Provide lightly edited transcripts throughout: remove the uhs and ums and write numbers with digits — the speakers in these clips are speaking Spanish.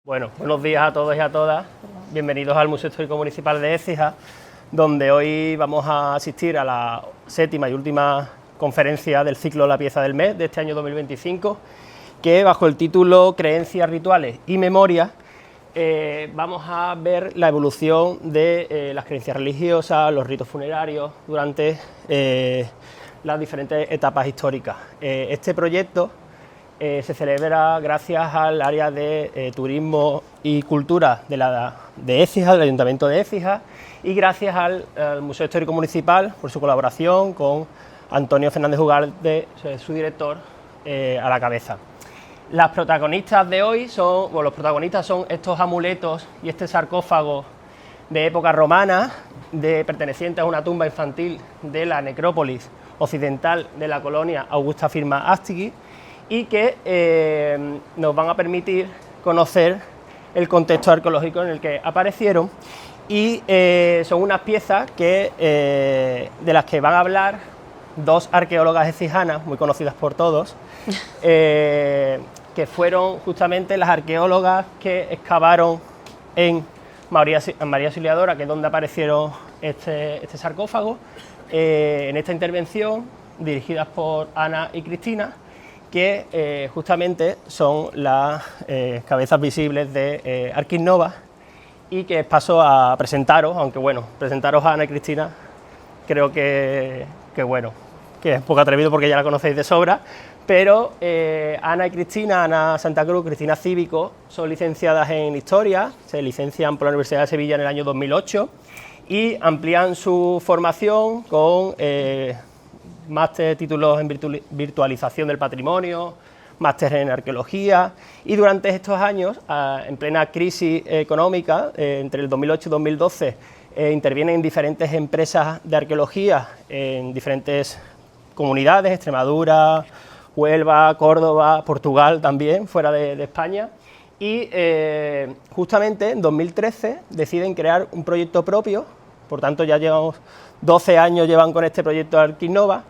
Bueno, buenos días a todos y a todas. Bienvenidos al Museo Histórico Municipal de Écija, donde hoy vamos a asistir a la séptima y última conferencia del ciclo La pieza del mes de este año 2025, que bajo el título Creencias, Rituales y Memoria vamos a ver la evolución de las creencias religiosas, los ritos funerarios durante las diferentes etapas históricas. Este proyecto se celebra gracias al área de turismo y cultura de Écija, del Ayuntamiento de Écija, y gracias al Museo Histórico Municipal por su colaboración con Antonio Fernández Ugalde, su director, a la cabeza. Las protagonistas de hoy son, los protagonistas son estos amuletos y este sarcófago de época romana, pertenecientes a una tumba infantil de la necrópolis occidental de la colonia Augusta Firma Astigui, y que nos van a permitir conocer el contexto arqueológico en el que aparecieron, y son unas piezas de las que van a hablar dos arqueólogas écijanas muy conocidas por todos, que fueron justamente las arqueólogas que excavaron en María Auxiliadora, que es donde aparecieron este sarcófago, en esta intervención, dirigidas por Ana y Cristina, que justamente son las cabezas visibles de Arquis-Nova, y que paso a presentaros, aunque bueno, presentaros a Ana y Cristina creo que es poco atrevido porque ya la conocéis de sobra, pero Ana y Cristina, Ana Santa Cruz, Cristina Cívico, son licenciadas en Historia, se licencian por la Universidad de Sevilla en el año 2008 y amplían su formación con máster, títulos en virtualización del patrimonio, máster en arqueología, y durante estos años, en plena crisis económica, entre el 2008 y 2012, intervienen en diferentes empresas de arqueología en diferentes comunidades, Extremadura, Huelva, Córdoba, Portugal también, fuera de España, y justamente en 2013 deciden crear un proyecto propio, por tanto ya llevamos 12 años llevan con este proyecto Arquis-Nova,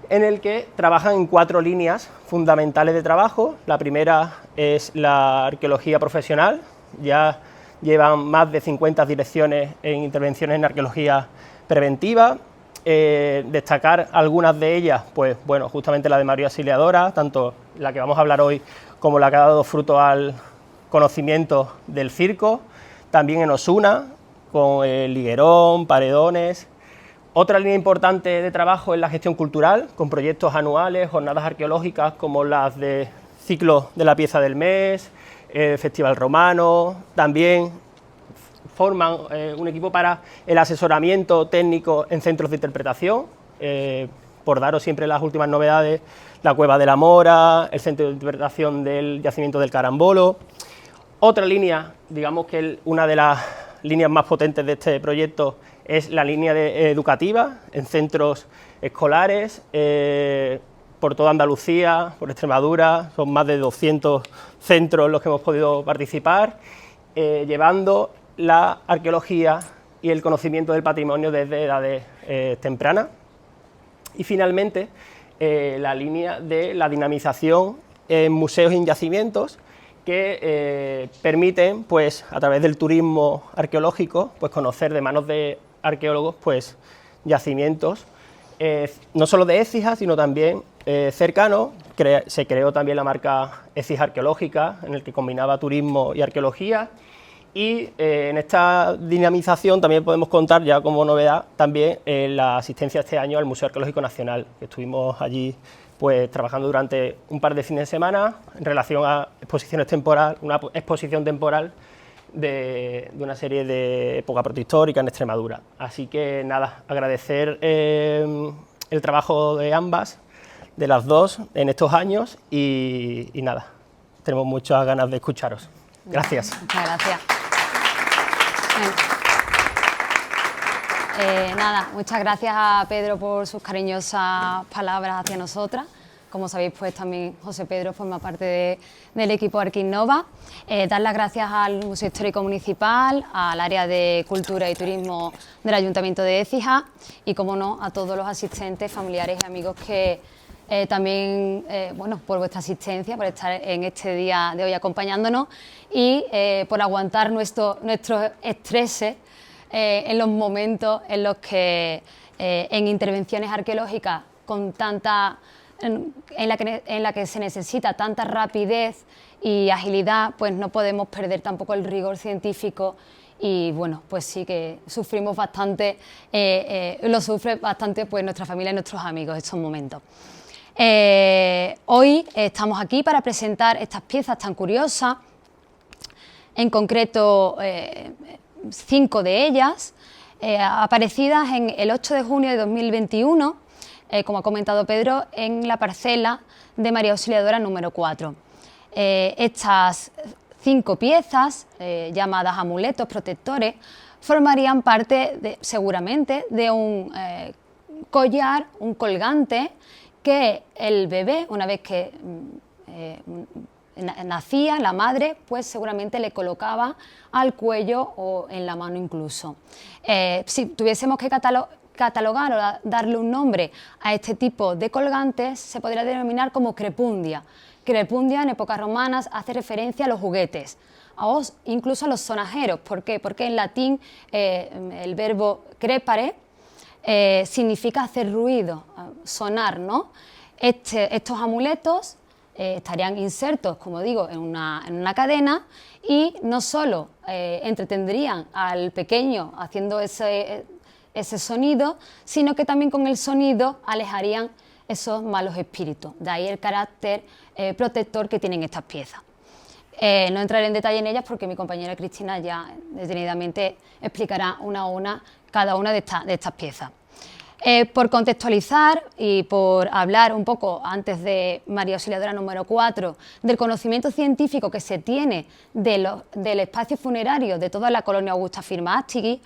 en el que trabajan en 4 líneas fundamentales de trabajo. La primera es la arqueología profesional, ya llevan más de 50 direcciones en intervenciones en arqueología preventiva. Destacar algunas de ellas, pues bueno, justamente la de María Auxiliadora, tanto la que vamos a hablar hoy como la que ha dado fruto al conocimiento del circo, también en Osuna, con el Liguerón, Paredones. Otra línea importante de trabajo es la gestión cultural, con proyectos anuales, jornadas arqueológicas como las de ciclo de la pieza del mes, Festival Romano. También forman un equipo para el asesoramiento técnico en centros de interpretación, por daros siempre las últimas novedades, la Cueva de la Mora, el centro de interpretación del yacimiento del Carambolo. Otra línea, digamos que una de las líneas más potentes de este proyecto es la línea educativa en centros escolares, por toda Andalucía, por Extremadura, son más de 200 centros los que hemos podido participar, llevando la arqueología y el conocimiento del patrimonio desde edades tempranas. Y finalmente, la línea de la dinamización en museos y en yacimientos, que permiten, pues, a través del turismo arqueológico, pues, conocer de manos de arqueólogos, pues, yacimientos, no solo de Écija, sino también cercanos. Se creó también la marca Écija Arqueológica, en el que combinaba turismo y arqueología, y en esta dinamización también podemos contar, ya como novedad, también la asistencia este año al Museo Arqueológico Nacional, que estuvimos allí pues trabajando durante un par de fines de semana en relación a una exposición temporal de una serie de época protohistórica en Extremadura. Así que nada, agradecer el trabajo de ambas, de las dos, en estos años, y nada, tenemos muchas ganas de escucharos. Gracias. Muchas gracias. Nada, muchas gracias a Pedro por sus cariñosas palabras hacia nosotras. Como sabéis, pues también José Pedro forma parte del equipo Arquis-Nova. Dar las gracias al Museo Histórico Municipal, al área de Cultura y Turismo del Ayuntamiento de Écija y, como no, a todos los asistentes, familiares y amigos que también bueno, por vuestra asistencia, por estar en este día de hoy acompañándonos y por aguantar nuestros estreses en los momentos en los que en intervenciones arqueológicas con en la que se necesita tanta rapidez y agilidad, pues no podemos perder tampoco el rigor científico y bueno, pues sí que sufrimos bastante, lo sufre bastante pues nuestra familia y nuestros amigos estos momentos. Hoy estamos aquí para presentar estas piezas tan curiosas, en concreto 5 de ellas, aparecidas en el 8 de junio de 2021, como ha comentado Pedro, en la parcela de María Auxiliadora número 4. Estas 5 piezas, llamadas amuletos protectores, formarían parte, seguramente, de un collar, un colgante, que el bebé, una vez que nacía, la madre, pues seguramente le colocaba al cuello o en la mano incluso. Si tuviésemos que catalogar o darle un nombre a este tipo de colgantes, se podría denominar como crepundia. Crepundia en épocas romanas hace referencia a los juguetes, incluso a los sonajeros. ¿Por qué? Porque en latín el verbo crepare significa hacer ruido, sonar, ¿no? Estos amuletos estarían insertos, como digo, en una cadena y no solo entretendrían al pequeño haciendo ese sonido, sino que también con el sonido alejarían esos malos espíritus. De ahí el carácter protector que tienen estas piezas. No entraré en detalle en ellas porque mi compañera Cristina ya detenidamente explicará una a una cada una de estas piezas. Por contextualizar y por hablar un poco antes de María Auxiliadora número 4 del conocimiento científico que se tiene del espacio funerario de toda la colonia Augusta Firma-Astigui,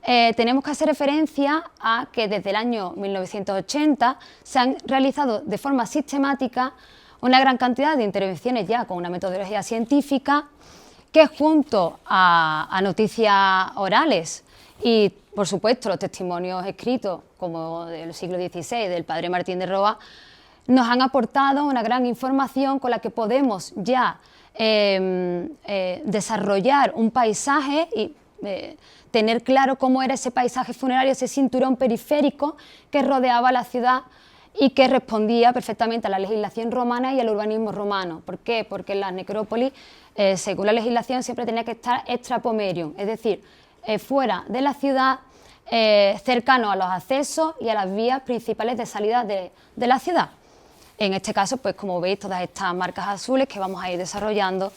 tenemos que hacer referencia a que desde el año 1980 se han realizado de forma sistemática una gran cantidad de intervenciones ya con una metodología científica que, junto a noticias orales y, por supuesto, los testimonios escritos, como del siglo XVI, del padre Martín de Roa, nos han aportado una gran información con la que podemos ya desarrollar un paisaje y tener claro cómo era ese paisaje funerario, ese cinturón periférico que rodeaba la ciudad y que respondía perfectamente a la legislación romana y al urbanismo romano. ¿Por qué? Porque en las necrópolis, según la legislación, siempre tenía que estar extra pomerium, es decir, fuera de la ciudad, cercano a los accesos y a las vías principales de salida de la ciudad. En este caso, pues como veis, todas estas marcas azules que vamos a ir desarrollando.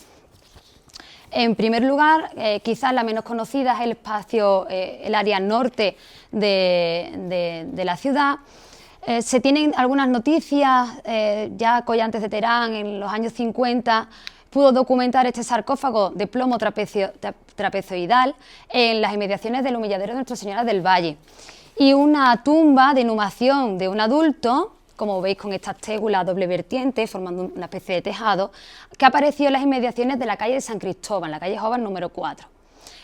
En primer lugar, quizás la menos conocida es el espacio, el área norte de la ciudad. Se tienen algunas noticias, ya Collantes de Terán en los años 50 pudo documentar este sarcófago de plomo trapezoidal en las inmediaciones del humilladero de Nuestra Señora del Valle, y una tumba de inhumación de un adulto, como veis con estas tégulas doble vertiente formando una especie de tejado, que apareció en las inmediaciones de la calle de San Cristóbal, en la calle Jovan número 4.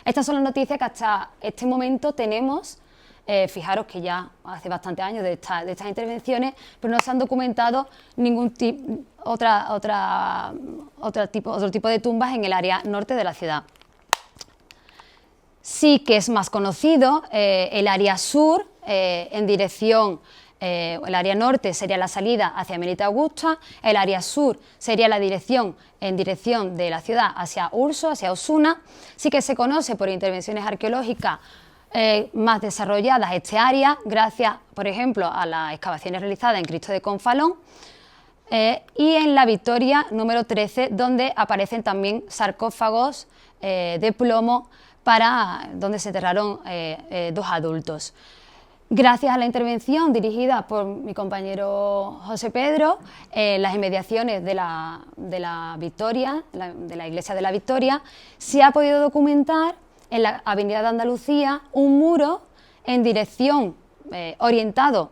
Estas son las noticias que hasta este momento tenemos. Fijaros que ya hace bastantes años de estas intervenciones, pero no se han documentado ningún otro tipo de tumbas en el área norte de la ciudad. Sí que es más conocido el área sur, en dirección, el área norte sería la salida hacia Emerita Augusta, el área sur sería la dirección en dirección de la ciudad hacia Urso, hacia Osuna. Sí que se conoce por intervenciones arqueológicas más desarrolladas este área, gracias, por ejemplo, a las excavaciones realizadas en Cristo de Confalón y en la Victoria número 13, donde aparecen también sarcófagos de plomo donde se enterraron 2 adultos. Gracias a la intervención dirigida por mi compañero José Pedro, las inmediaciones de la Victoria, de la iglesia de la Victoria, se ha podido documentar en la Avenida de Andalucía un muro en dirección orientado,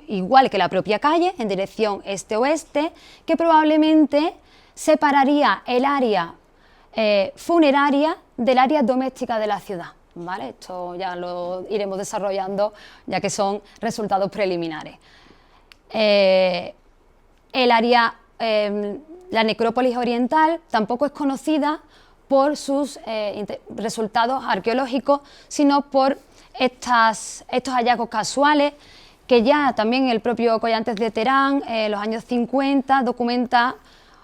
igual que la propia calle, en dirección este-oeste, que probablemente separaría el área funeraria del área doméstica de la ciudad. ¿Vale? Esto ya lo iremos desarrollando, ya que son resultados preliminares. El área, la necrópolis oriental, tampoco es conocida por sus resultados arqueológicos, sino por estos hallazgos casuales que ya también el propio Collantes de Terán, en los años 50, documenta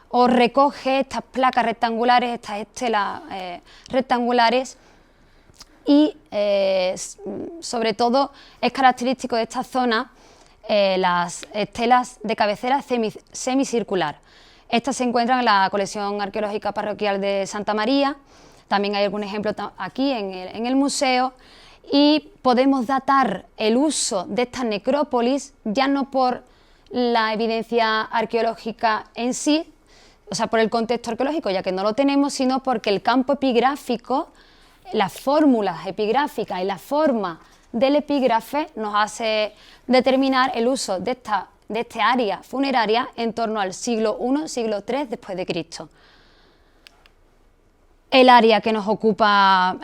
o recoge estas placas rectangulares, estas estelas rectangulares, y sobre todo es característico de esta zona las estelas de cabecera semicircular. Estas se encuentran en la colección arqueológica parroquial de Santa María, también hay algún ejemplo aquí en el museo, y podemos datar el uso de esta necrópolis ya no por la evidencia arqueológica en sí, o sea, por el contexto arqueológico, ya que no lo tenemos, sino porque el campo epigráfico, las fórmulas epigráficas y la forma del epígrafe nos hace determinar el uso de este área funeraria en torno al siglo I, siglo III después de Cristo. El área que nos ocupa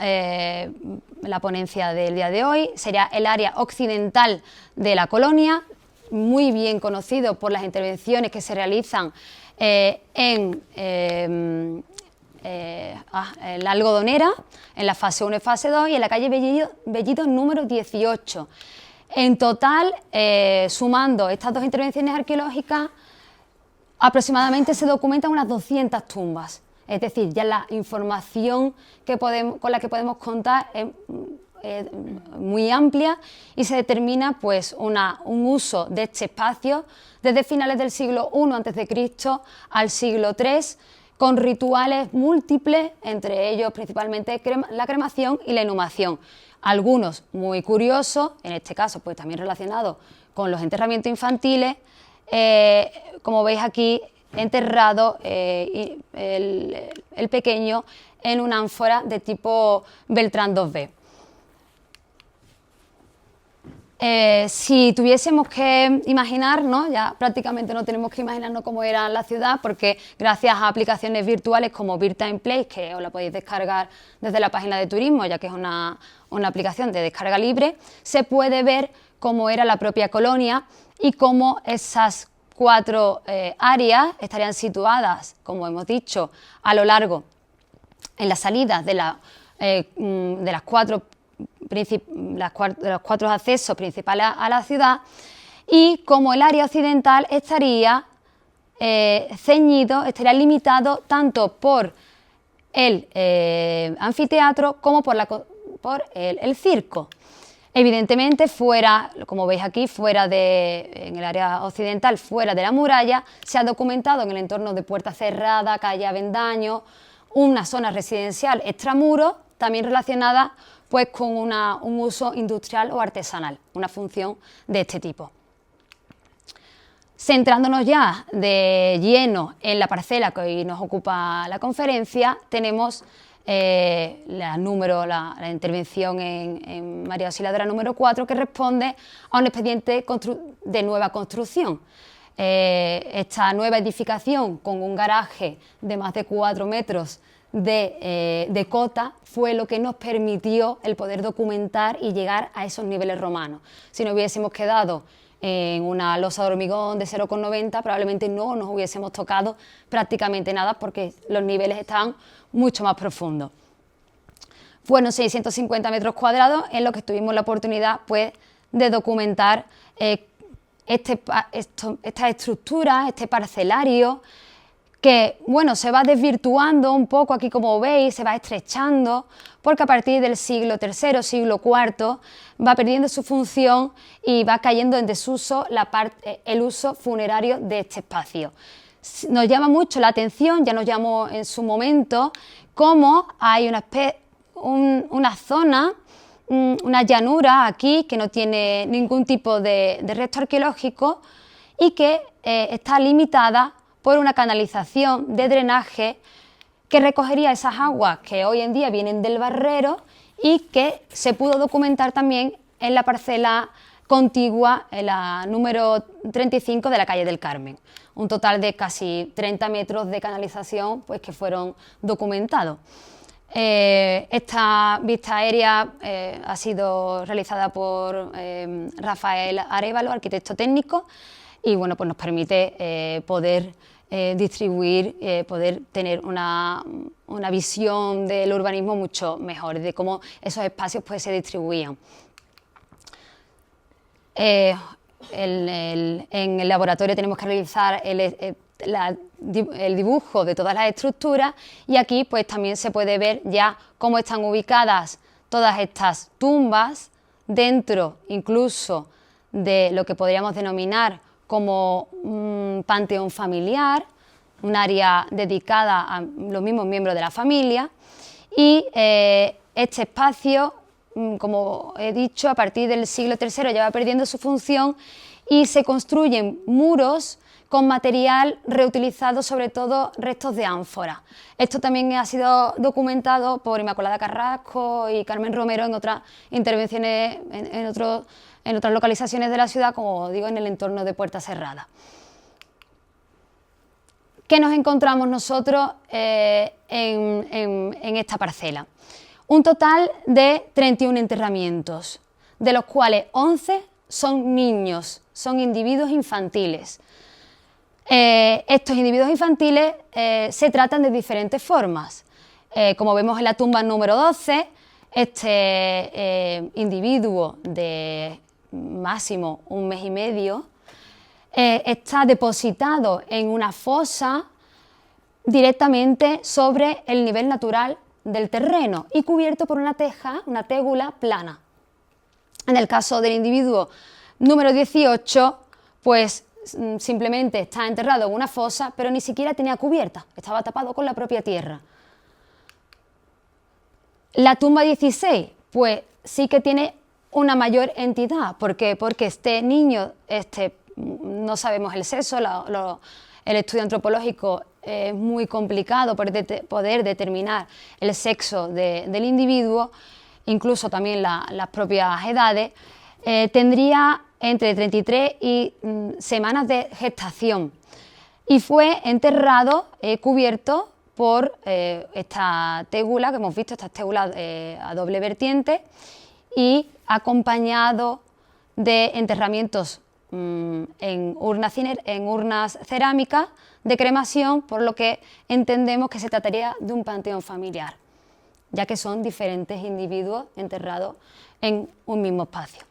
la ponencia del día de hoy sería el área occidental de la colonia, muy bien conocido por las intervenciones que se realizan en la Algodonera, en la fase 1 y fase 2, y en la calle Bellido número 18. En total, sumando estas dos intervenciones arqueológicas, aproximadamente se documentan unas 200 tumbas. Es decir, ya la información con la que podemos contar es muy amplia y se determina pues, un uso de este espacio desde finales del siglo I a.C. al siglo III, con rituales múltiples, entre ellos principalmente la cremación y la inhumación. Algunos muy curiosos, en este caso pues, también relacionados con los enterramientos infantiles, como veis aquí, enterrado el pequeño en una ánfora de tipo Beltrán 2B. Si tuviésemos que imaginar, ¿no? Ya prácticamente no tenemos que imaginarnos cómo era la ciudad, porque gracias a aplicaciones virtuales como Virtime Place, que os la podéis descargar desde la página de turismo, ya que es una aplicación de descarga libre, se puede ver cómo era la propia colonia y cómo esas 4 áreas estarían situadas, como hemos dicho, a lo largo en las salidas de los 4 accesos principales a la ciudad, y como el área occidental estaría estaría limitado tanto por el anfiteatro como por el circo. Evidentemente, fuera, como veis aquí, en el área occidental, fuera de la muralla, se ha documentado en el entorno de Puerta Cerrada, calle Avendaño, una zona residencial extramuros, también relacionada pues, con un uso industrial o artesanal, una función de este tipo. Centrándonos ya de lleno en la parcela que hoy nos ocupa la conferencia, tenemos la intervención en María Auxiliadora número 4, que responde a un expediente de nueva construcción. Esta nueva edificación, con un garaje de más de 4 metros de cota, fue lo que nos permitió el poder documentar y llegar a esos niveles romanos. Si no hubiésemos quedado en una losa de hormigón de 0,90, probablemente no nos hubiésemos tocado prácticamente nada, porque los niveles estaban mucho más profundos. Fueron 650 metros cuadrados en lo que tuvimos la oportunidad pues, de documentar estas estructuras, este parcelario, que bueno, se va desvirtuando un poco aquí, como veis, se va estrechando, porque a partir del siglo III, siglo IV, va perdiendo su función y va cayendo en desuso el uso funerario de este espacio. Nos llama mucho la atención, ya nos llamó en su momento, cómo hay una zona, una llanura aquí que no tiene ningún tipo de resto arqueológico y que está limitada por una canalización de drenaje que recogería esas aguas que hoy en día vienen del Barrero y que se pudo documentar también en la parcela contigua, en la número 35 de la calle del Carmen. Un total de casi 30 metros de canalización pues, que fueron documentados. Esta vista aérea ha sido realizada por Rafael Arévalo, arquitecto técnico, y bueno, pues nos permite poder distribuir, poder tener una visión del urbanismo mucho mejor, de cómo esos espacios pues, se distribuían. En el laboratorio tenemos que realizar el dibujo de todas las estructuras y aquí pues también se puede ver ya cómo están ubicadas todas estas tumbas dentro incluso de lo que podríamos denominar como un panteón familiar, un área dedicada a los mismos miembros de la familia y este espacio, como he dicho, a partir del siglo III ya va perdiendo su función y se construyen muros con material reutilizado, sobre todo restos de ánfora. Esto también ha sido documentado por Inmaculada Carrasco y Carmen Romero en otras intervenciones, en otras localizaciones de la ciudad, como digo, en el entorno de Puerta Cerrada. ¿Qué nos encontramos nosotros en esta parcela? Un total de 31 enterramientos, de los cuales 11 son niños, son individuos infantiles. Estos individuos infantiles se tratan de diferentes formas. Como vemos en la tumba número 12, este individuo de máximo 1 mes y medio está depositado en una fosa directamente sobre el nivel natural del terreno y cubierto por una teja, una tégula plana. En el caso del individuo número 18, pues simplemente está enterrado en una fosa, pero ni siquiera tenía cubierta, estaba tapado con la propia tierra. La tumba 16, pues sí que tiene una mayor entidad. ¿Por qué? Porque este niño, no sabemos el sexo, el estudio antropológico es muy complicado poder determinar el sexo del individuo, incluso también las propias edades, tendría entre 33 y semanas de gestación y fue enterrado, cubierto por esta tégula que hemos visto, estas tégulas a doble vertiente y acompañado de enterramientos en urnas cerámicas de cremación, por lo que entendemos que se trataría de un panteón familiar, ya que son diferentes individuos enterrados en un mismo espacio.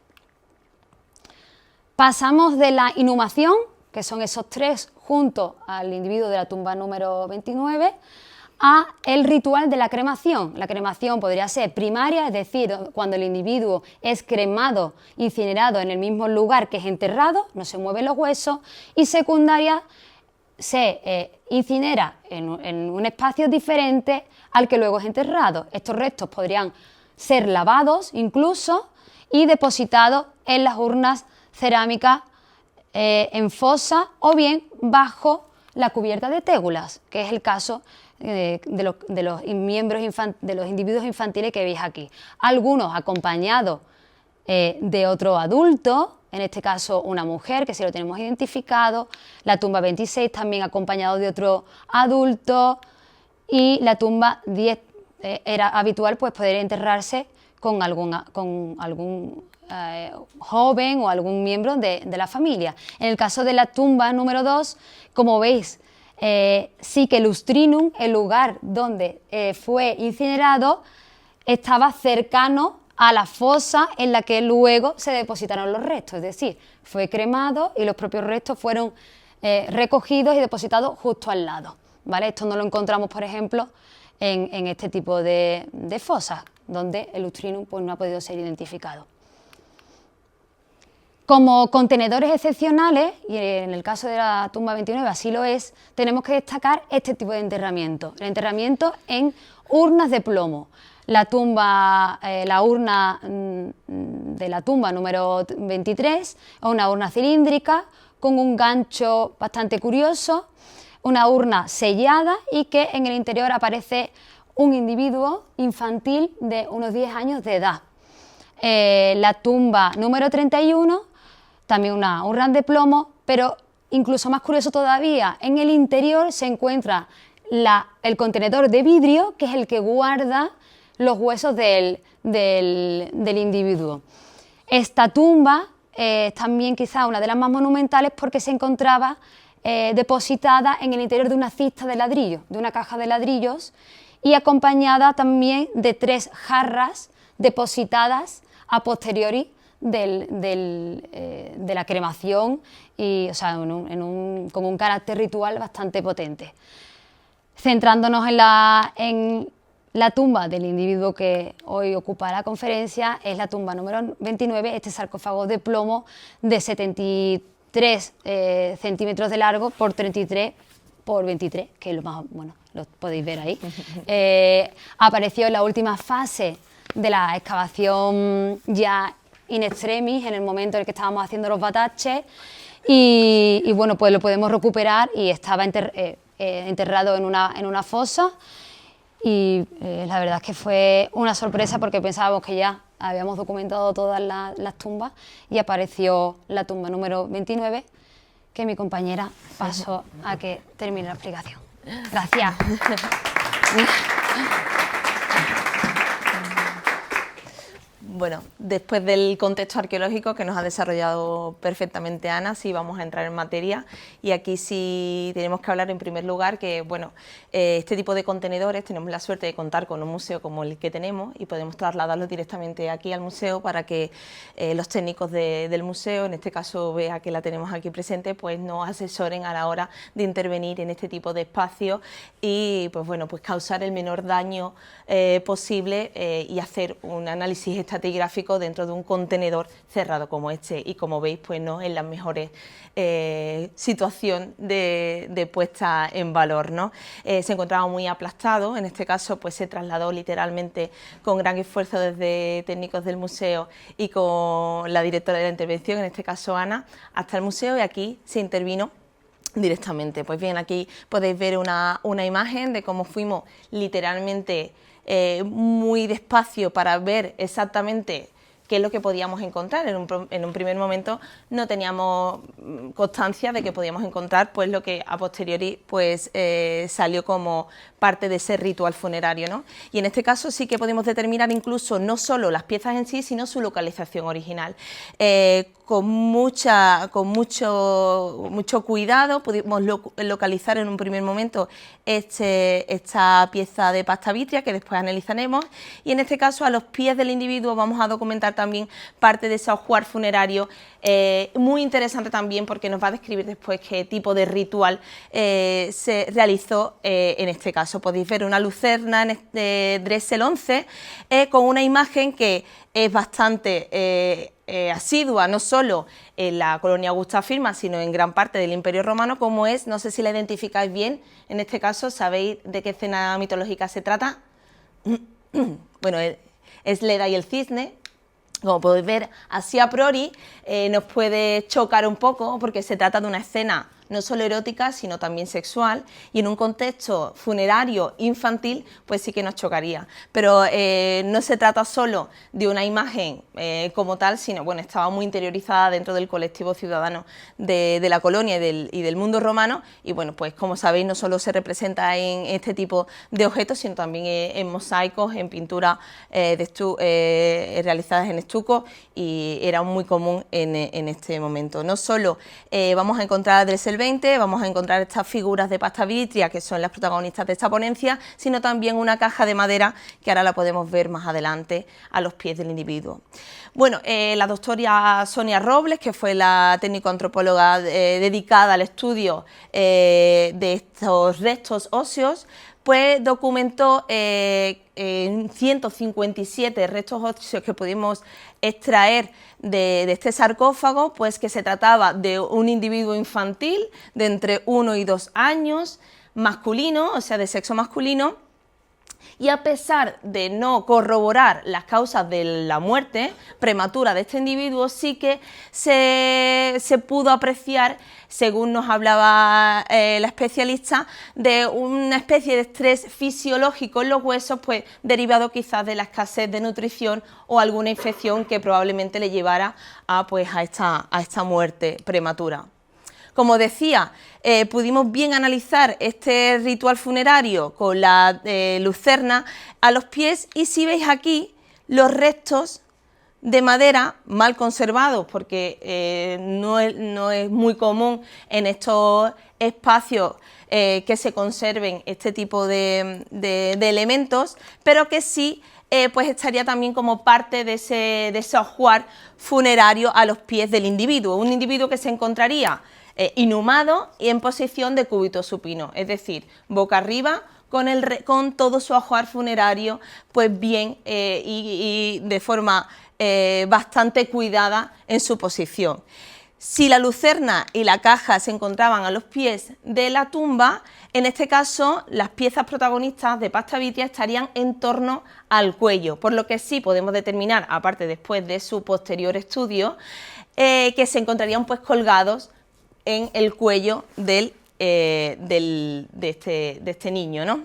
Pasamos de la inhumación, que son esos 3 junto al individuo de la tumba número 29, a el ritual de la cremación. La cremación podría ser primaria, es decir, cuando el individuo es cremado, incinerado en el mismo lugar que es enterrado, no se mueven los huesos, y secundaria, se incinera en un espacio diferente al que luego es enterrado. Estos restos podrían ser lavados incluso y depositados en las urnas cerámicas en fosa o bien bajo la cubierta de tégulas, que es el caso de los individuos infantiles que veis aquí. Algunos acompañados de otro adulto, en este caso una mujer, que sí lo tenemos identificado, la tumba 26 también acompañado de otro adulto y la tumba 10 era habitual pues poder enterrarse con algún joven o algún miembro de la familia. En el caso de la tumba número 2, como veis, sí que el ustrinum, el lugar donde fue incinerado, estaba cercano a la fosa en la que luego se depositaron los restos, es decir, fue cremado y los propios restos fueron recogidos y depositados justo al lado, ¿vale? Esto no lo encontramos, por ejemplo, en este tipo de fosas, donde el ustrinum pues, no ha podido ser identificado. Como contenedores excepcionales, y en el caso de la tumba 29 así lo es, tenemos que destacar este tipo de enterramiento, el enterramiento en urnas de plomo. La urna de la tumba número 23 es una urna cilíndrica con un gancho bastante curioso, una urna sellada y que en el interior aparece un individuo infantil de unos 10 años de edad. La tumba número 31, también una urna de plomo, pero incluso más curioso todavía, en el interior se encuentra el contenedor de vidrio, que es el que guarda los huesos del individuo. Esta tumba también quizá una de las más monumentales porque se encontraba depositada en el interior de una cista de ladrillo, de una caja de ladrillos, y acompañada también de 3 jarras depositadas a posteriori de la cremación, y, o sea, con un carácter ritual bastante potente. Centrándonos en la tumba del individuo que hoy ocupa la conferencia, es la tumba número 29, este sarcófago de plomo de 73 centímetros de largo por 33 por 23, que es lo más, bueno, lo podéis ver ahí. Apareció en la última fase de la excavación ya in extremis, en el momento en el que estábamos haciendo los bataches, y bueno, pues lo podemos recuperar, y estaba enterrado en una fosa, y la verdad es que fue una sorpresa porque pensábamos que ya habíamos documentado todas las tumbas, y apareció la tumba número 29, que mi compañera pasó a que termine la explicación. Gracias. Bueno, después del contexto arqueológico que nos ha desarrollado perfectamente Ana, sí vamos a entrar en materia, y aquí sí tenemos que hablar en primer lugar que, bueno, este tipo de contenedores tenemos la suerte de contar con un museo como el que tenemos, y podemos trasladarlos directamente aquí al museo para que los técnicos del museo, en este caso Bea, que la tenemos aquí presente, pues nos asesoren a la hora de intervenir en este tipo de espacios y, pues bueno, pues causar el menor daño posible y hacer un análisis estratigráfico dentro de un contenedor cerrado como este, y como veis, pues no en las mejores situación de puesta en valor, ¿no? Se encontraba muy aplastado, en este caso pues se trasladó literalmente con gran esfuerzo desde técnicos del museo y con la directora de la intervención, en este caso Ana, hasta el museo, y aquí se intervino directamente. Pues bien, aquí podéis ver una imagen de cómo fuimos literalmente muy despacio para ver exactamente qué es lo que podíamos encontrar. En un primer momento no teníamos constancia de que podíamos encontrar pues lo que a posteriori pues salió como parte de ese ritual funerario, ¿no? Y en este caso sí que podemos determinar incluso no solo las piezas en sí, sino su localización original. Con mucho cuidado pudimos localizar en un primer momento esta pieza de pasta vitria, que después analizaremos, y en este caso a los pies del individuo vamos a documentar también parte de ese ajuar funerario, muy interesante también porque nos va a describir después qué tipo de ritual se realizó en este caso. Podéis ver una lucerna de Drexel 11 con una imagen que es bastante asidua, no solo en la colonia Augusta Firma, sino en gran parte del Imperio Romano, como es, no sé si la identificáis bien, en este caso, ¿sabéis de qué escena mitológica se trata? Bueno, es Leda y el cisne. Como podéis ver, así a priori nos puede chocar un poco porque se trata de una escena no solo erótica, sino también sexual, y en un contexto funerario infantil, pues sí que nos chocaría. Pero no se trata solo de una imagen como tal, sino, bueno, estaba muy interiorizada dentro del colectivo ciudadano de la colonia y del mundo romano, y bueno, pues como sabéis, no solo se representa en este tipo de objetos, sino también en mosaicos, en pinturas realizadas en estuco, y era muy común en este momento. No solo vamos a encontrar a Drexel 20, vamos a encontrar estas figuras de pasta vitria que son las protagonistas de esta ponencia, sino también una caja de madera que ahora la podemos ver más adelante a los pies del individuo. Bueno, la doctora Sonia Robles, que fue la técnico-antropóloga dedicada al estudio de estos restos óseos, pues documentó en 157 restos óseos que pudimos extraer de este sarcófago, pues que se trataba de un individuo infantil de entre 1 y 2 años, masculino, o sea, de sexo masculino, y a pesar de no corroborar las causas de la muerte prematura de este individuo, sí que se pudo apreciar, según nos hablaba la especialista, de una especie de estrés fisiológico en los huesos, pues derivado quizás de la escasez de nutrición o alguna infección que probablemente le llevara a esta muerte prematura. Como decía, pudimos bien analizar este ritual funerario con la lucerna a los pies, y si veis aquí los restos de madera, mal conservados, porque no es muy común en estos espacios que se conserven este tipo de elementos, pero que sí pues estaría también como parte de ese ajuar funerario a los pies del individuo, un individuo que se encontraría inhumado y en posición de cúbito supino, es decir, boca arriba, con todo su ajuar funerario pues bien y de forma bastante cuidada en su posición. Si la lucerna y la caja se encontraban a los pies de la tumba, en este caso las piezas protagonistas de Pasta Vitia estarían en torno al cuello, por lo que sí podemos determinar, aparte después de su posterior estudio, que se encontrarían pues colgados en el cuello de este niño, ¿no?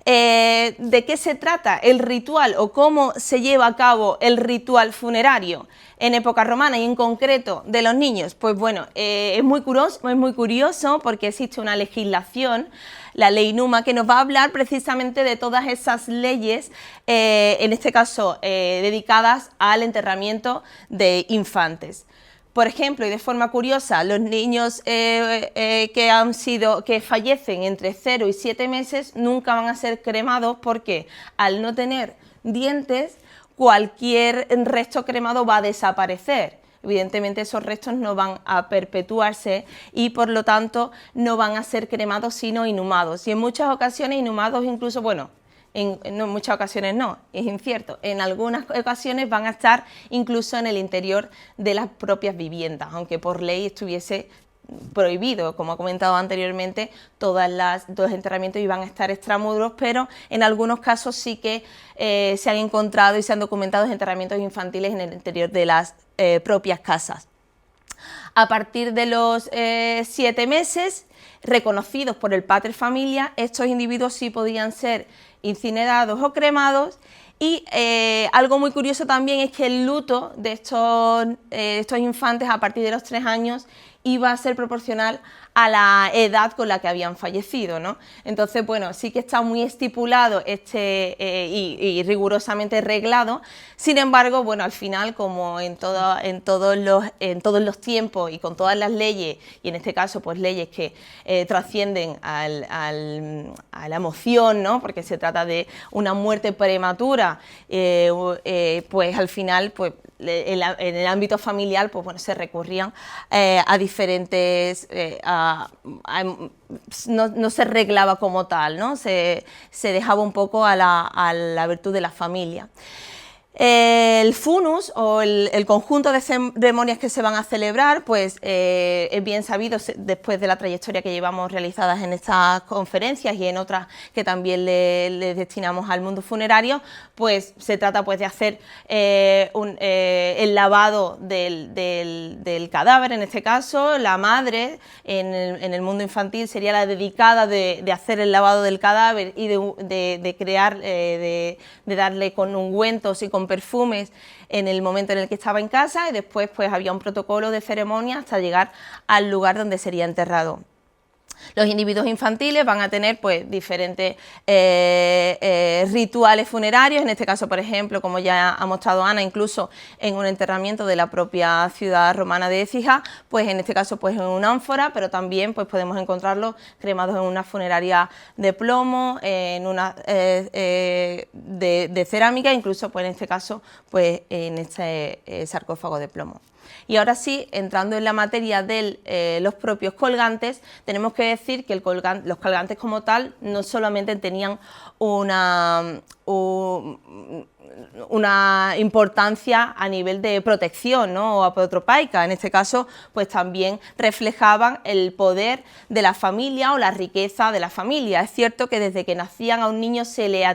¿De qué se trata el ritual o cómo se lleva a cabo el ritual funerario en época romana y en concreto de los niños? Pues bueno, es muy curioso porque existe una legislación, la Ley Numa, que nos va a hablar precisamente de todas esas leyes, en este caso dedicadas al enterramiento de infantes. Por ejemplo, y de forma curiosa, los niños que fallecen entre 0 y 7 meses nunca van a ser cremados porque al no tener dientes, cualquier resto cremado va a desaparecer. Evidentemente esos restos no van a perpetuarse y por lo tanto no van a ser cremados sino inhumados. Y en muchas ocasiones inhumados incluso, bueno, en muchas ocasiones no, es incierto, en algunas ocasiones van a estar incluso en el interior de las propias viviendas, aunque por ley estuviese prohibido, como he comentado anteriormente, todos los enterramientos iban a estar extramuros, pero en algunos casos sí que se han encontrado y se han documentado enterramientos infantiles en el interior de las propias casas. A partir de los 7 meses, reconocidos por el pater familia, estos individuos sí podían ser incinerados o cremados y algo muy curioso también es que el luto de estos infantes a partir de los 3 años iba a ser proporcional a la edad con la que habían fallecido, ¿no? Entonces, bueno, sí que está muy estipulado y rigurosamente reglado. Sin embargo, bueno, al final, como en todos los tiempos y con todas las leyes, y en este caso, pues leyes que trascienden a la emoción, ¿no? Porque se trata de una muerte prematura, pues al final, pues en el ámbito familiar, pues bueno, se recurrían a diferentes, no se reglaba como tal, ¿no? Se dejaba un poco a la virtud de la familia. El funus o el conjunto de ceremonias que se van a celebrar, pues es bien sabido después de la trayectoria que llevamos realizadas en estas conferencias y en otras que también le destinamos al mundo funerario, pues se trata pues de hacer el lavado del cadáver, en este caso la madre en el mundo infantil sería la dedicada de hacer el lavado del cadáver y de darle con ungüentos y con perfumes en el momento en el que estaba en casa y después pues había un protocolo de ceremonia hasta llegar al lugar donde sería enterrado. Los individuos infantiles van a tener pues diferentes rituales funerarios, en este caso por ejemplo, como ya ha mostrado Ana, incluso en un enterramiento de la propia ciudad romana de Écija, pues en este caso pues en una ánfora, pero también pues podemos encontrarlos cremados en una funeraria de plomo, en una de cerámica, incluso pues en este caso pues en este sarcófago de plomo. Y ahora sí, entrando en la materia de los propios colgantes, tenemos que decir que los colgantes como tal no solamente tenían una importancia a nivel de protección, ¿no? O apotropaica, en este caso pues también reflejaban el poder de la familia o la riqueza de la familia. Es cierto que desde que nacían a un niño se le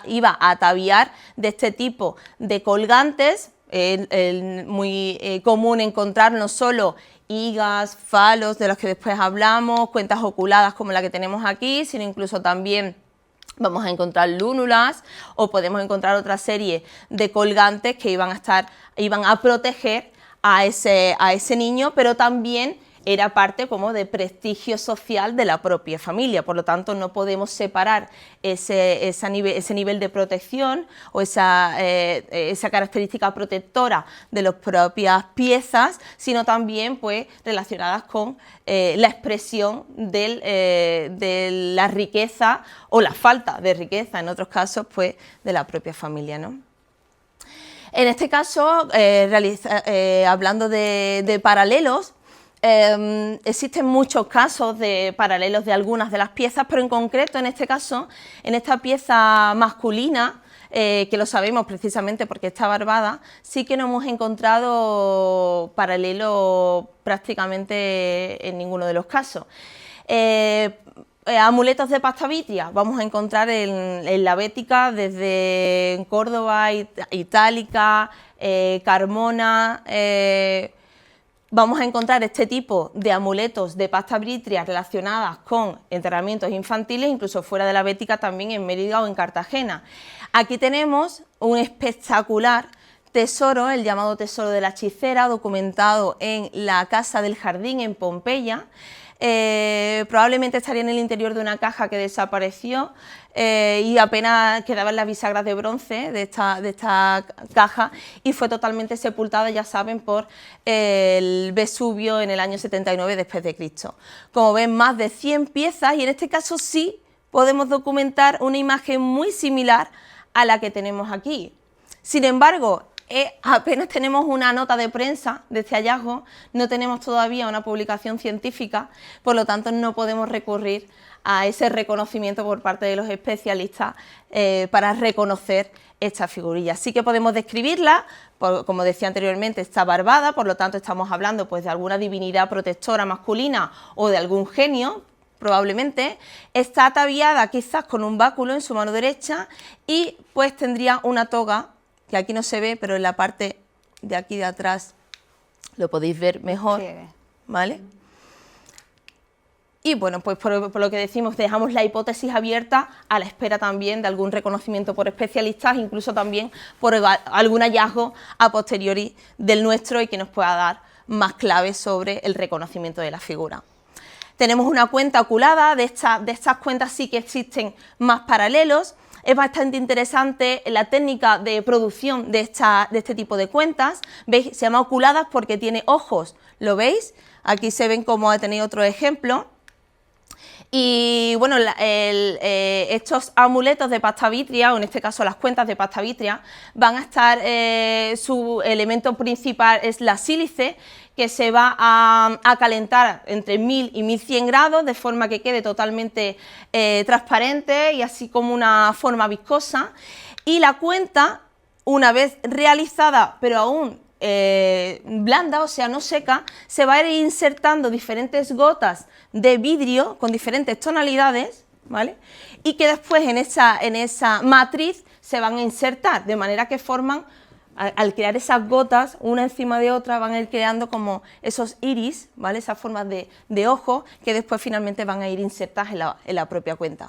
iba a ataviar de este tipo de colgantes. Muy común encontrar no solo higas, falos, de los que después hablamos, cuentas oculadas como la que tenemos aquí, sino incluso también vamos a encontrar lúnulas o podemos encontrar otra serie de colgantes que iban a proteger a ese niño, pero también era parte como de prestigio social de la propia familia, por lo tanto no podemos separar ese nivel de protección o esa característica protectora de las propias piezas, sino también pues relacionadas con la expresión de la riqueza o la falta de riqueza, en otros casos pues de la propia familia, ¿no? En este caso, hablando de paralelos, existen muchos casos de paralelos de algunas de las piezas, pero en concreto en este caso, en esta pieza masculina, que lo sabemos precisamente porque está barbada, sí que no hemos encontrado paralelo prácticamente en ninguno de los casos. Amuletos de pasta vitria vamos a encontrar en la Bética, desde Córdoba, Itálica, Carmona. Vamos a encontrar este tipo de amuletos de pasta vitria relacionadas con enterramientos infantiles, incluso fuera de la Bética, también en Mérida o en Cartagena. Aquí tenemos un espectacular tesoro, el llamado tesoro de la hechicera, documentado en la Casa del Jardín en Pompeya. Probablemente estaría en el interior de una caja que desapareció y apenas quedaban las bisagras de bronce de esta caja, y fue totalmente sepultada, ya saben, por el Vesubio en el año 79 después de Cristo. Como ven, más de 100 piezas, y en este caso sí podemos documentar una imagen muy similar a la que tenemos aquí. Sin embargo, apenas tenemos una nota de prensa de este hallazgo, no tenemos todavía una publicación científica, por lo tanto no podemos recurrir a ese reconocimiento por parte de los especialistas para reconocer esta figurilla. Sí que podemos describirla, como decía anteriormente, está barbada, por lo tanto estamos hablando pues de alguna divinidad protectora masculina o de algún genio, probablemente. Está ataviada quizás con un báculo en su mano derecha y pues tendría una toga, que aquí no se ve, pero en la parte de aquí de atrás lo podéis ver mejor, ¿vale? Y bueno, pues por lo que decimos, dejamos la hipótesis abierta a la espera también de algún reconocimiento por especialistas, incluso también por algún hallazgo a posteriori del nuestro y que nos pueda dar más claves sobre el reconocimiento de la figura. Tenemos una cuenta oculada, de estas cuentas sí que existen más paralelos. Es bastante interesante la técnica de producción de este tipo de cuentas. ¿Veis? Se llama oculadas porque tiene ojos, ¿lo veis? Aquí se ven como tenéis otro ejemplo. Y bueno, estos amuletos de pasta vitria, o en este caso las cuentas de pasta vitria, van a estar, su elemento principal es la sílice, que se va a calentar entre 1000 y 1100 grados, de forma que quede totalmente transparente y así como una forma viscosa. Y la cuenta, una vez realizada, pero aún blanda, o sea, no seca, se va a ir insertando diferentes gotas de vidrio con diferentes tonalidades, ¿vale? Y que después en esa matriz se van a insertar, de manera que forman, al crear esas gotas una encima de otra, van a ir creando como esos iris, ¿vale? Esas formas de ojo que después finalmente van a ir insertadas en la propia cuenta.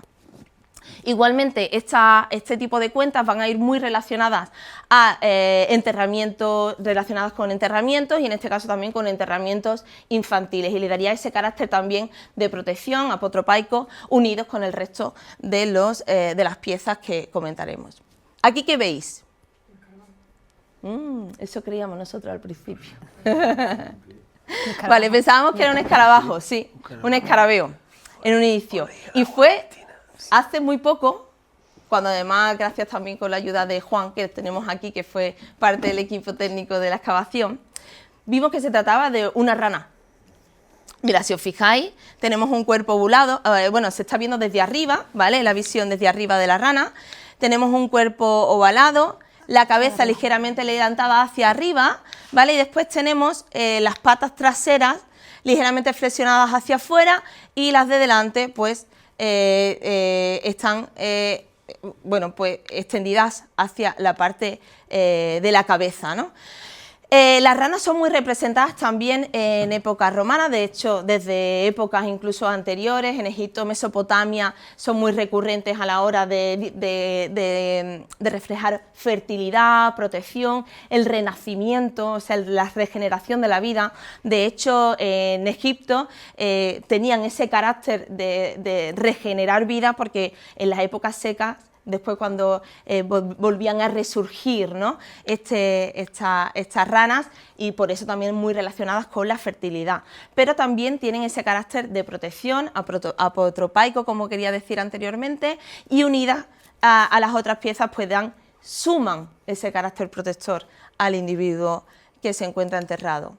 Igualmente, este tipo de cuentas van a ir muy relacionadas a enterramientos, relacionadas con enterramientos, y en este caso también con enterramientos infantiles, y le daría ese carácter también de protección apotropaico, unidos con el resto de las piezas que comentaremos. ¿Aquí qué veis? Eso creíamos nosotros al principio. Vale, pensábamos que era un escarabajo, sí, un escarabeo en un inicio, y fue hace muy poco, cuando además, gracias también con la ayuda de Juan, que tenemos aquí, que fue parte del equipo técnico de la excavación, vimos que se trataba de una rana. Mira, si os fijáis, tenemos un cuerpo ovulado, bueno, se está viendo desde arriba, ¿vale? La visión desde arriba de la rana. Tenemos un cuerpo ovalado, la cabeza ligeramente levantada hacia arriba, ¿vale? Y después tenemos las patas traseras ligeramente flexionadas hacia afuera, y las de delante, pues, están bueno, pues extendidas hacia la parte de la cabeza, ¿no? Las ranas son muy representadas también en épocas romanas, de hecho desde épocas incluso anteriores, en Egipto, Mesopotamia, son muy recurrentes a la hora de reflejar fertilidad, protección, el renacimiento, o sea, la regeneración de la vida. De hecho, en Egipto tenían ese carácter de regenerar vida porque en las épocas secas, después cuando volvían a resurgir, ¿no? Estas ranas, y por eso también muy relacionadas con la fertilidad. Pero también tienen ese carácter de protección, apotropaico, como quería decir anteriormente, y unidas a las otras piezas pues suman ese carácter protector al individuo que se encuentra enterrado.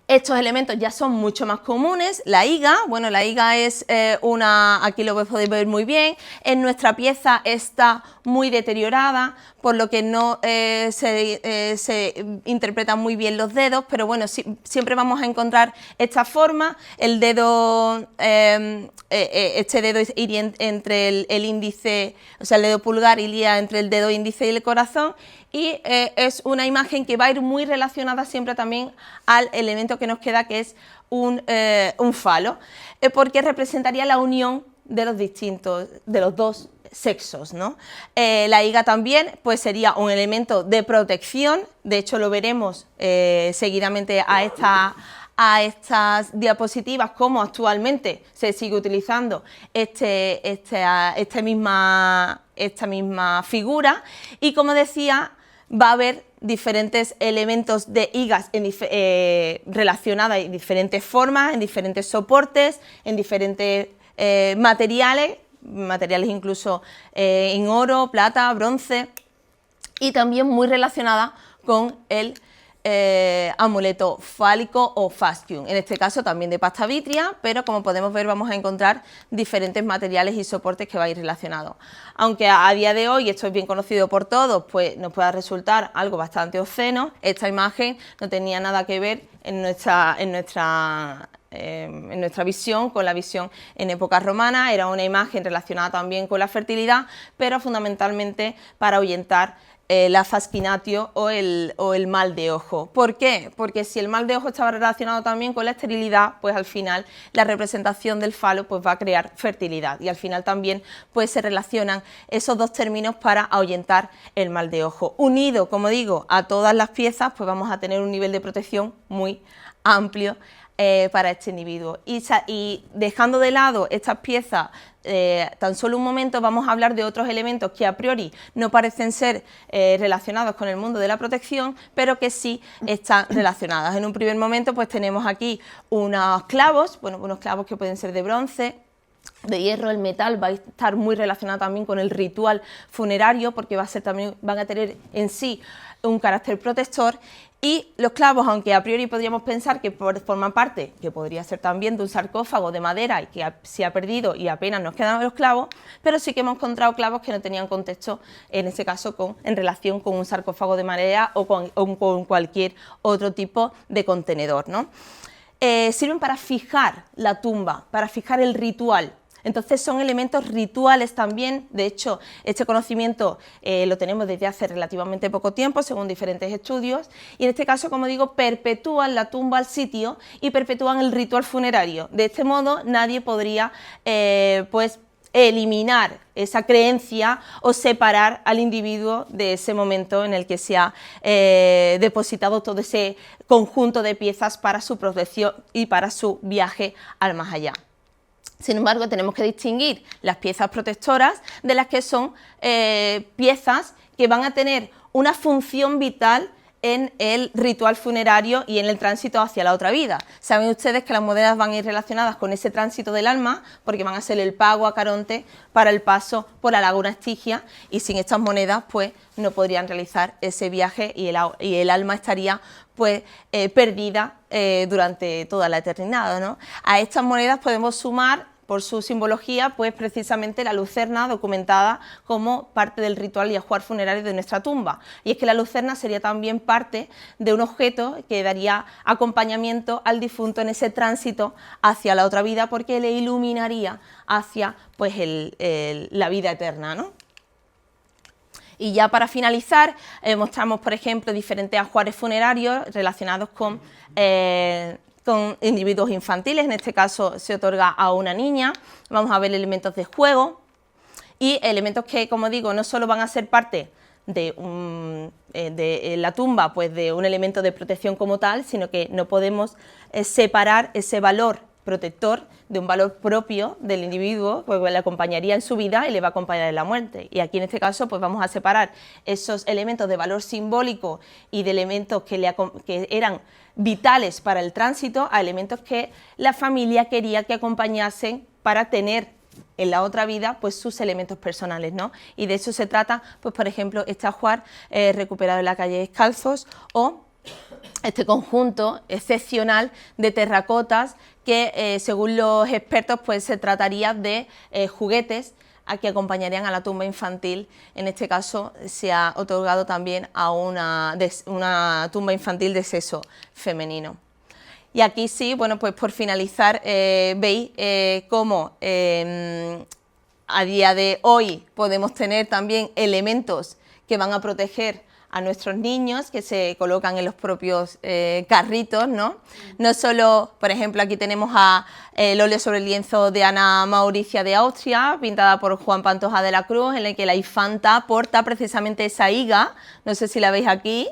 Estos elementos ya son mucho más comunes. La higa, bueno, la higa es aquí lo podéis ver muy bien, en nuestra pieza está muy deteriorada, por lo que no se interpretan muy bien los dedos, pero bueno, siempre vamos a encontrar esta forma, el dedo, este dedo iría entre el índice, o sea, el dedo pulgar iría entre el dedo índice y el corazón, y es una imagen que va a ir muy relacionada siempre también al elemento que nos queda, que es un falo, porque representaría la unión de los dos sexos, ¿no? La higa también pues sería un elemento de protección, de hecho lo veremos seguidamente a estas diapositivas, como actualmente se sigue utilizando esta misma figura, y como decía, va a haber diferentes elementos de higas relacionadas en diferentes formas, en diferentes soportes, en diferentes materiales incluso en oro, plata, bronce, y también muy relacionada con el amuleto fálico o fascium, en este caso también de pasta vitria, pero como podemos ver vamos a encontrar diferentes materiales y soportes que van a ir relacionados. Aunque a día de hoy esto es bien conocido por todos, pues nos pueda resultar algo bastante obsceno, esta imagen no tenía nada que ver en nuestra visión con la visión en época romana. Era una imagen relacionada también con la fertilidad, pero fundamentalmente para ahuyentar la fascinatio o el mal de ojo. ¿Por qué? Porque si el mal de ojo estaba relacionado también con la esterilidad, pues al final la representación del falo pues va a crear fertilidad, y al final también pues se relacionan esos dos términos para ahuyentar el mal de ojo. Unido, como digo, a todas las piezas, pues vamos a tener un nivel de protección muy amplio para este individuo. Y dejando de lado estas piezas tan solo un momento, vamos a hablar de otros elementos que a priori no parecen ser relacionados con el mundo de la protección, pero que sí están relacionadas. En un primer momento pues tenemos aquí unos clavos, bueno, unos clavos que pueden ser de bronce, de hierro. El metal va a estar muy relacionado también con el ritual funerario, porque van a tener en sí un carácter protector. Y los clavos, aunque a priori podríamos pensar que forman parte, que podría ser también de un sarcófago de madera y que se ha perdido y apenas nos quedan los clavos, pero sí que hemos encontrado clavos que no tenían contexto, en este caso en relación con un sarcófago de madera o con cualquier otro tipo de contenedor, ¿no? Sirven para fijar la tumba, para fijar el ritual. Entonces son elementos rituales también. De hecho, este conocimiento lo tenemos desde hace relativamente poco tiempo, según diferentes estudios, y en este caso, como digo, perpetúan la tumba al sitio y perpetúan el ritual funerario. De este modo nadie podría pues eliminar esa creencia o separar al individuo de ese momento en el que se ha depositado todo ese conjunto de piezas para su protección y para su viaje al más allá. Sin embargo, tenemos que distinguir las piezas protectoras de las que son piezas que van a tener una función vital en el ritual funerario y en el tránsito hacia la otra vida. Saben ustedes que las monedas van a ir relacionadas con ese tránsito del alma, porque van a ser el pago a Caronte para el paso por la laguna Estigia, y sin estas monedas pues no podrían realizar ese viaje y el alma estaría pues perdida durante toda la eternidad, ¿no? A estas monedas podemos sumar, por su simbología, pues precisamente la lucerna, documentada como parte del ritual y ajuar funerario de nuestra tumba. Y es que la lucerna sería también parte de un objeto que daría acompañamiento al difunto en ese tránsito hacia la otra vida, porque le iluminaría hacia pues la vida eterna, ¿no? Y ya para finalizar, mostramos, por ejemplo, diferentes ajuares funerarios relacionados con individuos infantiles. En este caso se otorga a una niña. Vamos a ver elementos de juego y elementos que, como digo, no solo van a ser parte de la tumba, pues de un elemento de protección como tal, sino que no podemos separar ese valor protector de un valor propio del individuo, pues le acompañaría en su vida y le va a acompañar en la muerte. Y aquí en este caso pues vamos a separar esos elementos de valor simbólico y de elementos que eran vitales para el tránsito a elementos que la familia quería que acompañasen para tener en la otra vida pues sus elementos personales, ¿no? Y de eso se trata, pues por ejemplo, este ajuar recuperado en la calle Descalzos, o este conjunto excepcional de terracotas que según los expertos pues se trataría de juguetes a que acompañarían a la tumba infantil. En este caso se ha otorgado también a una tumba infantil de sexo femenino. Y aquí sí, bueno, pues por finalizar, veis cómo a día de hoy podemos tener también elementos que van a proteger a nuestros niños, que se colocan en los propios carritos, ¿no? No solo, por ejemplo, aquí tenemos el óleo sobre el lienzo de Ana Mauricia de Austria, pintada por Juan Pantoja de la Cruz, en el que la infanta porta precisamente esa higa, no sé si la veis aquí.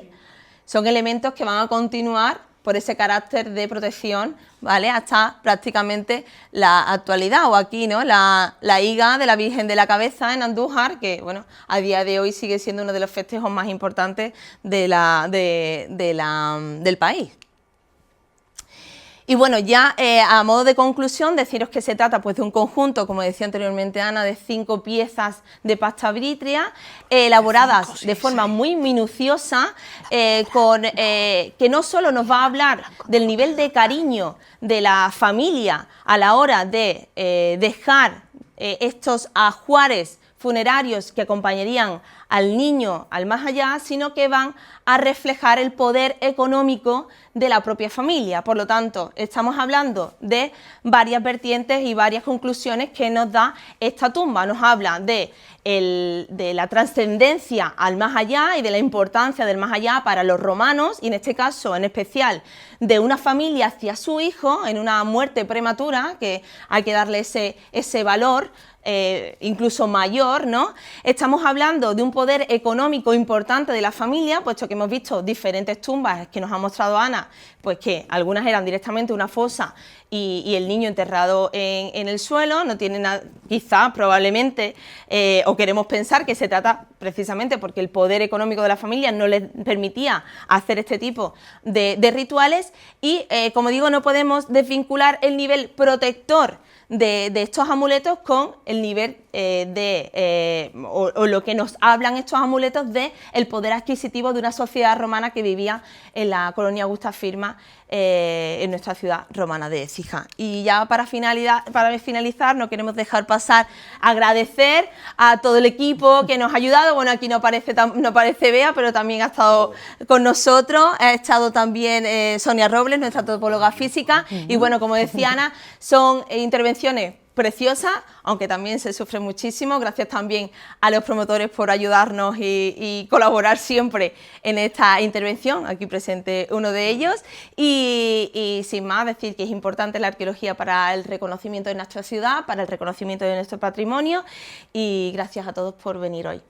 Son elementos que van a continuar por ese carácter de protección, ¿vale?, hasta prácticamente la actualidad, o aquí, ¿no?, la higa de la Virgen de la Cabeza en Andújar, que, bueno, a día de hoy sigue siendo uno de los festejos más importantes del país. Y bueno, ya a modo de conclusión, deciros que se trata pues de un conjunto, como decía anteriormente Ana, de 5 piezas de pasta vítrea, elaboradas de forma muy minuciosa, que no solo nos va a hablar del nivel de cariño de la familia a la hora de dejar estos ajuares funerarios que acompañarían al niño al más allá, sino que van a reflejar el poder económico de la propia familia. Por lo tanto, estamos hablando de varias vertientes y varias conclusiones que nos da esta tumba. Nos habla de la trascendencia al más allá y de la importancia del más allá para los romanos, y en este caso en especial de una familia hacia su hijo en una muerte prematura, que hay que darle ese valor incluso mayor, ¿no? Estamos hablando de un poder económico importante de la familia, puesto que hemos visto diferentes tumbas que nos ha mostrado Ana, pues que algunas eran directamente una fosa y el niño enterrado en el suelo. No tiene nada, quizá, probablemente, o queremos pensar que se trata precisamente porque el poder económico de la familia no les permitía hacer este tipo de rituales, y como digo, no podemos desvincular el nivel protector de estos amuletos con el nivel o lo que nos hablan estos amuletos de el poder adquisitivo de una sociedad romana que vivía en la colonia Augusta Firma, en nuestra ciudad romana de Écija. Y ya para finalizar, no queremos dejar pasar agradecer a todo el equipo que nos ha ayudado. Bueno, aquí no aparece Bea, pero también ha estado con nosotros. Ha estado también Sonia Robles, nuestra topóloga física. Y bueno, como decía Ana, son intervenciones preciosas, aunque también se sufre muchísimo. Gracias también a los promotores por ayudarnos y colaborar siempre en esta intervención, aquí presente uno de ellos. Y sin más, decir que es importante la arqueología para el reconocimiento de nuestra ciudad, para el reconocimiento de nuestro patrimonio, y gracias a todos por venir hoy.